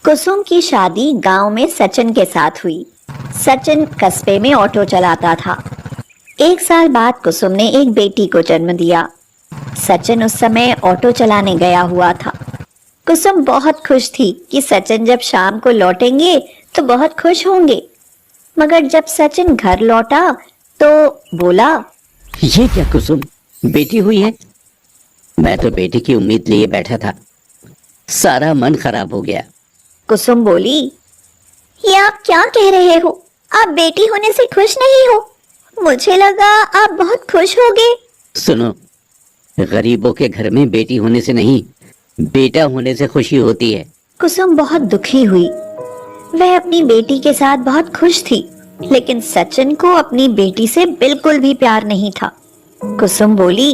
कुसुम की शादी गांव में सचिन के साथ हुई। सचिन कस्बे में ऑटो चलाता था। 1 साल बाद कुसुम ने एक बेटी को जन्म दिया। सचिन उस समय ऑटो चलाने गया हुआ था। कुसुम बहुत खुश थी कि सचिन जब शाम को लौटेंगे तो बहुत खुश होंगे। मगर जब सचिन घर लौटा तो बोला, ये क्या कुसुम, बेटी हुई है? मैं तो बेटी की उम्मीद लिए बैठा था, सारा मन खराब हो गया। कुसुम बोली, ये आप क्या कह रहे हो? आप बेटी होने से खुश नहीं हो? मुझे लगा आप बहुत खुश होगे। सुनो, गरीबों के घर में बेटी होने से नहीं, बेटा होने से खुशी होती है। कुसुम बहुत दुखी हुई। वह अपनी बेटी के साथ बहुत खुश थी, लेकिन सचिन को अपनी बेटी से बिल्कुल भी प्यार नहीं था। कुसुम बोली,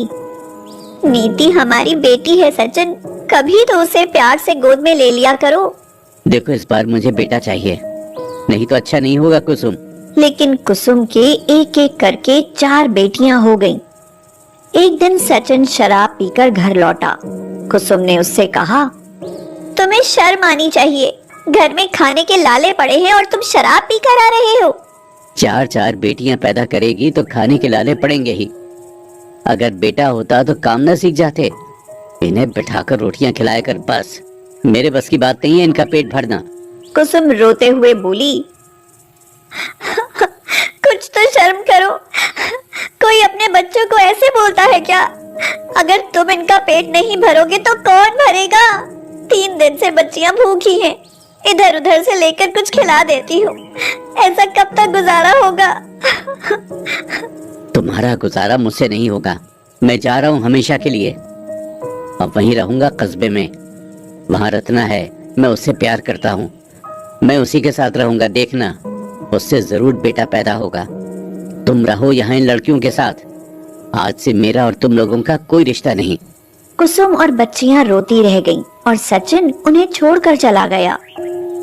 नीति हमारी बेटी है सचिन, कभी तो उसे प्यार से गोद में ले लिया करो। देखो, इस बार मुझे बेटा चाहिए, नहीं तो अच्छा नहीं होगा कुसुम। लेकिन कुसुम के एक एक करके 4 बेटियां हो गईं। एक दिन सचिन शराब पीकर घर लौटा। कुसुम ने उससे कहा, तुम्हें शर्म आनी चाहिए, घर में खाने के लाले पड़े हैं और तुम शराब पीकर आ रहे हो। 4 बेटियां पैदा करेगी तो खाने के लाले पड़ेंगे ही। अगर बेटा होता तो काम न सीख जाते। इन्हें बिठाकर रोटियां खिलाया कर, बस। मेरे बस की बात नहीं है इनका पेट भरना। कुसुम रोते हुए बोली, कुछ तो शर्म करो। कोई अपने बच्चों को ऐसे बोलता है क्या? अगर तुम इनका पेट नहीं भरोगे तो कौन भरेगा? 3 दिन से बच्चियां भूखी हैं। इधर उधर से लेकर कुछ खिला देती हूँ। ऐसा कब तक गुजारा होगा? तुम्हारा गुजारा मुझसे नहीं होगा। मैं जा रहा हूँ हमेशा के लिए। अब वहीं रहूंगा कस्बे में। वहां रत्ना है, मैं उससे प्यार करता हूँ। मैं उसी के साथ रहूंगा, देखना उससे जरूर बेटा पैदा होगा। तुम रहो यहाँ इन लड़कियों के साथ। आज से मेरा और तुम लोगों का कोई रिश्ता नहीं। कुसुम और बच्चियां रोती रह गईं और सचिन उन्हें छोड़कर चला गया।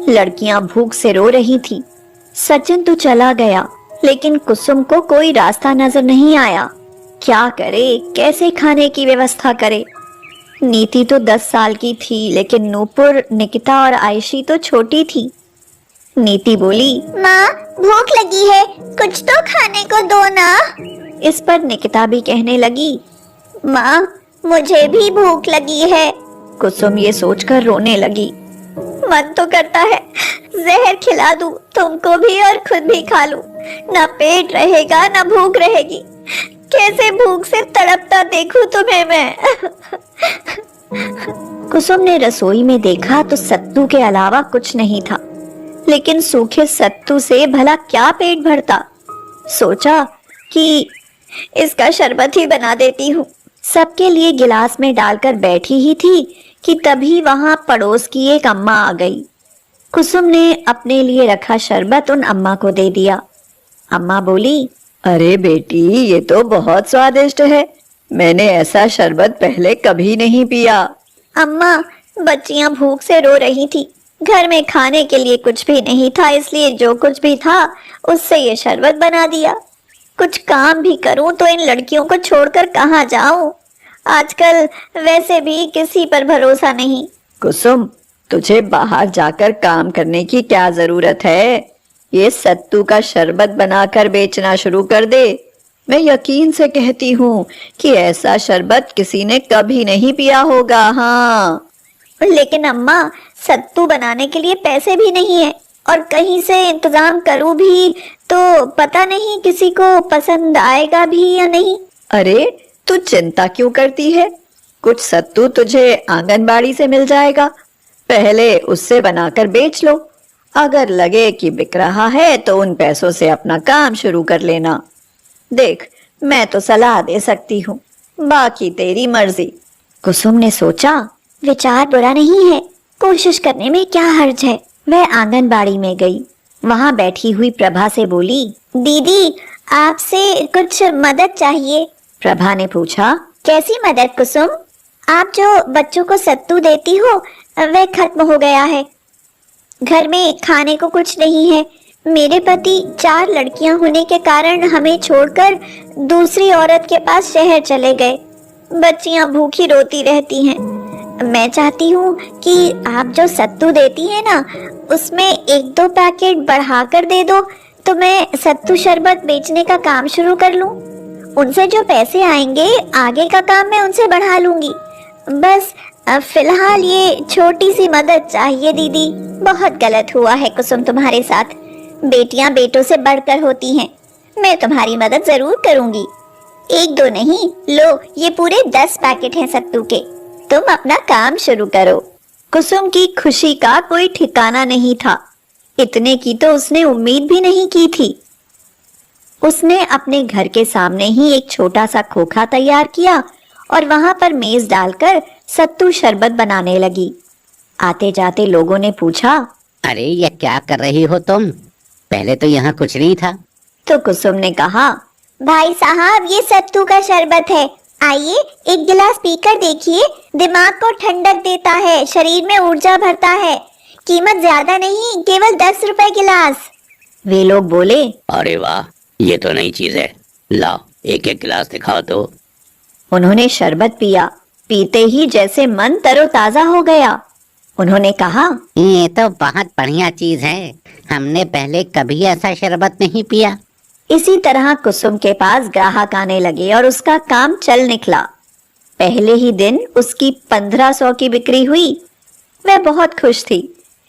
लड़कियां भूख से रो रही थीं। सचिन तो चला गया, लेकिन कुसुम को कोई रास्ता नजर नहीं आया। क्या करे, कैसे खाने की व्यवस्था करे? नीति तो 10 साल की थी, लेकिन नूपुर, निकिता और आयशी तो छोटी थी। नीति बोली, माँ भूख लगी है, कुछ तो खाने को दो ना। इस पर निकिता भी कहने लगी, माँ मुझे भी भूख लगी है। कुसुम ये सोचकर रोने लगी। मन तो करता है जहर खिला दूं तुमको भी और खुद भी खा लूं। ना पेट रहेगा ना भूख रहेगी। कैसे भूख से तड़पता देखूं तुम्हें मैं। कुसुम ने रसोई में देखा तो सत्तू के अलावा कुछ नहीं था, लेकिन सूखे सत्तू से भला क्या पेट भरता। सोचा कि इसका शरबत ही बना देती हूँ। सबके लिए गिलास में डालकर बैठी ही थी कि तभी वहां पड़ोस की एक अम्मा आ गई। कुसुम ने अपने लिए रखा शरबत उन अम्मा को दे दिया। अम्मा बोली, अरे बेटी, ये तो बहुत स्वादिष्ट है। मैंने ऐसा शरबत पहले कभी नहीं पिया। अम्मा बच्चियां भूख से रो रही थी। घर में खाने के लिए कुछ भी नहीं था, इसलिए जो कुछ भी था उससे ये शरबत बना दिया। कुछ काम भी करूं तो इन लड़कियों को छोड़कर कहाँ जाऊं? आजकल वैसे भी किसी पर भरोसा नहीं। कुसुम, तुझे बाहर जाकर काम करने की क्या जरूरत है? ये सत्तू का शरबत बनाकर बेचना शुरू कर दे। मैं यकीन से कहती हूँ कि ऐसा शरबत किसी ने कभी नहीं पिया होगा। हाँ, लेकिन अम्मा सत्तू बनाने के लिए पैसे भी नहीं है, और कहीं से इंतजाम करूं भी तो पता नहीं किसी को पसंद आएगा भी या नहीं। अरे तू चिंता क्यों करती है? कुछ सत्तू तुझे आंगनबाड़ी से मिल जाएगा। पहले उससे बनाकर बेच लो। अगर लगे कि बिक रहा है तो उन पैसों से अपना काम शुरू कर लेना। देख, मैं तो सलाह दे सकती हूँ, बाकी तेरी मर्जी। कुसुम ने सोचा, विचार बुरा नहीं है, कोशिश करने में क्या हर्ज है। वह आंगनबाड़ी में गई। वहां बैठी हुई प्रभा से बोली, दीदी आपसे कुछ मदद चाहिए। प्रभा ने पूछा, कैसी मदद कुसुम? आप जो बच्चों को सत्तू देती हो वह खत्म हो गया है। घर में खाने को कुछ नहीं है। मेरे पति 4 लड़कियां होने के कारण हमें छोड़कर दूसरी औरत के पास शहर चले गए। बच्चियां भूखी रोती रहती हैं। मैं चाहती हूँ कि आप जो सत्तू देती है ना, उसमें 1-2 पैकेट बढ़ाकर दे दो तो मैं सत्तू शरबत बेचने का काम शुरू कर लूँ। उनसे जो पैसे आएंगे आगे का काम मैं उनसे बढ़ा लूंगी। बस फिलहाल ये छोटी सी मदद चाहिए दीदी। बहुत गलत हुआ है कुसुम तुम्हारे साथ। बेटियां बेटों से बढ़कर होती हैं। मैं तुम्हारी मदद जरूर करूंगी। 1-2 नहीं, लो ये पूरे 10 पैकेट हैं सत्तू के। तुम अपना काम शुरू करो। कुसुम की खुशी का कोई ठिकाना नहीं था। इतने की तो उसने उम्मीद भी नहीं की थी। उसने अपने घर के सामने ही एक छोटा सा खोखा तैयार किया और वहां पर मेज डालकर सत्तू शरबत बनाने लगी। आते जाते लोगों ने पूछा, अरे ये क्या कर रही हो तुम? पहले तो यहाँ कुछ नहीं था। तो कुसुम ने कहा, भाई साहब ये सत्तू का शरबत है, आइए एक गिलास पीकर देखिए। दिमाग को ठंडक देता है, शरीर में ऊर्जा भरता है। कीमत ज्यादा नहीं, केवल 10 रुपए गिलास। वे लोग बोले, अरे वाह, ये तो नई चीज है। लाओ एक एक गिलास दिखाओ तो। उन्होंने शरबत पिया। पीते ही जैसे मन तरोताजा हो गया। उन्होंने कहा, ये तो बहुत बढ़िया चीज है, हमने पहले कभी ऐसा शरबत नहीं पिया। इसी तरह कुसुम के पास ग्राहक आने लगे और उसका काम चल निकला। पहले ही दिन उसकी 1500 की बिक्री हुई। वह बहुत खुश थी।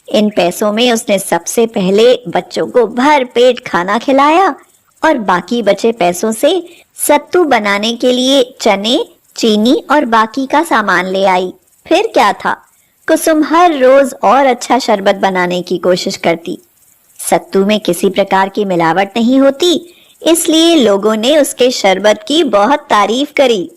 इन पैसों में उसने सबसे पहले बच्चों को भर पेट खाना खिलाया और बाकी बचे पैसों से सत्तू बनाने के लिए चने, चीनी और बाकी का सामान ले आई। फिर क्या था, कुसुम हर रोज और अच्छा शरबत बनाने की कोशिश करती। सत्तू में किसी प्रकार की मिलावट नहीं होती, इसलिए लोगों ने उसके शरबत की बहुत तारीफ करी।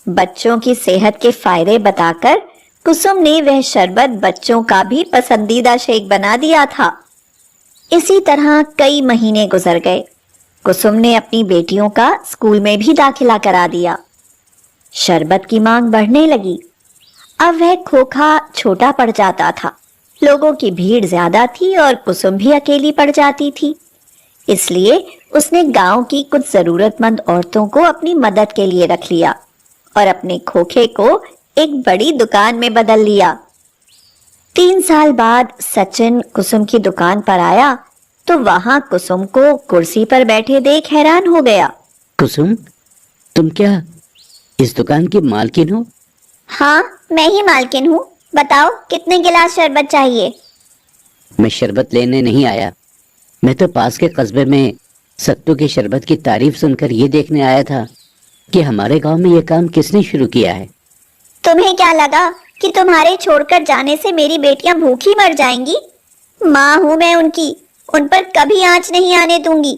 बच्चों की सेहत के फायदे बताकर कुसुम ने वह शरबत बच्चों का भी पसंदीदा शेक बना दिया था। इसी तरह कई महीने गुजर गए। कुसुम ने अपनी बेटियों का स्कूल में भी दाखिला करा दिया। शरबत की मांग बढ़ने लगी। अब वह खोखा छोटा पड़ जाता था। लोगों की भीड़ ज्यादा थी और कुसुम भी अकेली पड़ जाती थी। इसलिए उसने गांव की कुछ जरूरतमंद औरतों को अपनी मदद के लिए रख लिया और अपने खोखे को एक बड़ी दुकान में बदल लिया। 3 साल बाद सचिन कुसुम की दुकान पर आया तो वहां कुसुम को कुर्सी पर बैठे देख हैरान हो गया। कुसुम, तुम क्या इस दुकान की मालकिन हो? हाँ, मैं ही मालकिन हूँ। बताओ कितने गिलास शरबत चाहिए? मैं शरबत लेने नहीं आया। मैं तो पास के कस्बे में सत्तू के शरबत की तारीफ सुनकर ये देखने आया था कि हमारे गांव में ये काम किसने शुरू किया है। तुम्हें क्या लगा कि तुम्हारे छोड़कर जाने से मेरी बेटियां भूखी मर जाएंगी? माँ हूँ मैं उनकी, उन पर कभी आंच नहीं आने दूंगी।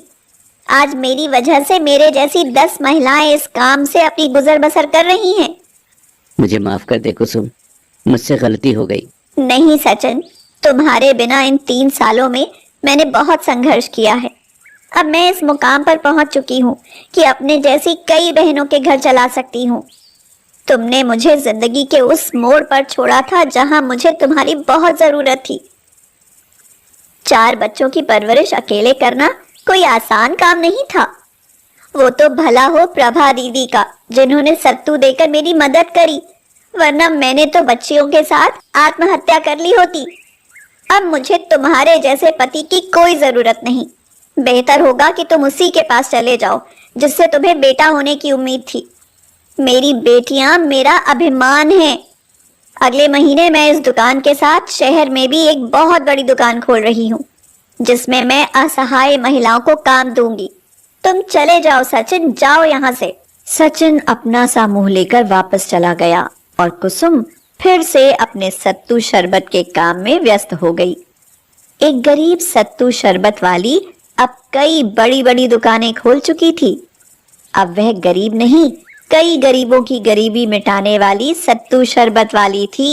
आज मेरी वजह से मेरे जैसी 10 महिलाएं इस काम से अपनी गुजर बसर कर रही हैं। मुझे माफ कर दे कुसुम, मुझसे गलती हो गई। नहीं सचिन, तुम्हारे बिना इन 3 सालों में मैंने बहुत संघर्ष किया है। अब मैं इस मुकाम पर पहुंच चुकी हूँ कि अपने जैसी कई बहनों के घर चला सकती हूँ। तुमने मुझे जिंदगी के उस मोड़ पर छोड़ा था जहां मुझे तुम्हारी बहुत जरूरत थी। 4 बच्चों की परवरिश अकेले करना कोई आसान काम नहीं था। वो तो भला हो प्रभा दीदी का, जिन्होंने सत्तू देकर मेरी मदद करी, वरना मैंने तो बच्चियों के साथ आत्महत्या कर ली होती। अब मुझे तुम्हारे जैसे पति की कोई जरूरत नहीं। बेहतर होगा कि तुम उसी के पास चले जाओ जिससे तुम्हें बेटा होने की उम्मीद थी। मेरी बेटियां मेरा अभिमान हैं। अगले महीने मैं इस दुकान के साथ शहर में भी एक बहुत बड़ी दुकान खोल रही हूँ, जिसमें मैं असहाय महिलाओं को काम दूंगी। तुम चले जाओ सचिन, जाओ यहाँ से। सचिन अपना सा मुंह लेकर वापस चला गया और कुसुम फिर से अपने सत्तू शरबत के काम में व्यस्त हो गई। एक गरीब सत्तू शरबत वाली अब कई बड़ी बड़ी दुकानें खोल चुकी थी। अब वह गरीब नहीं, कई गरीबों की गरीबी मिटाने वाली सत्तू शरबत वाली थी।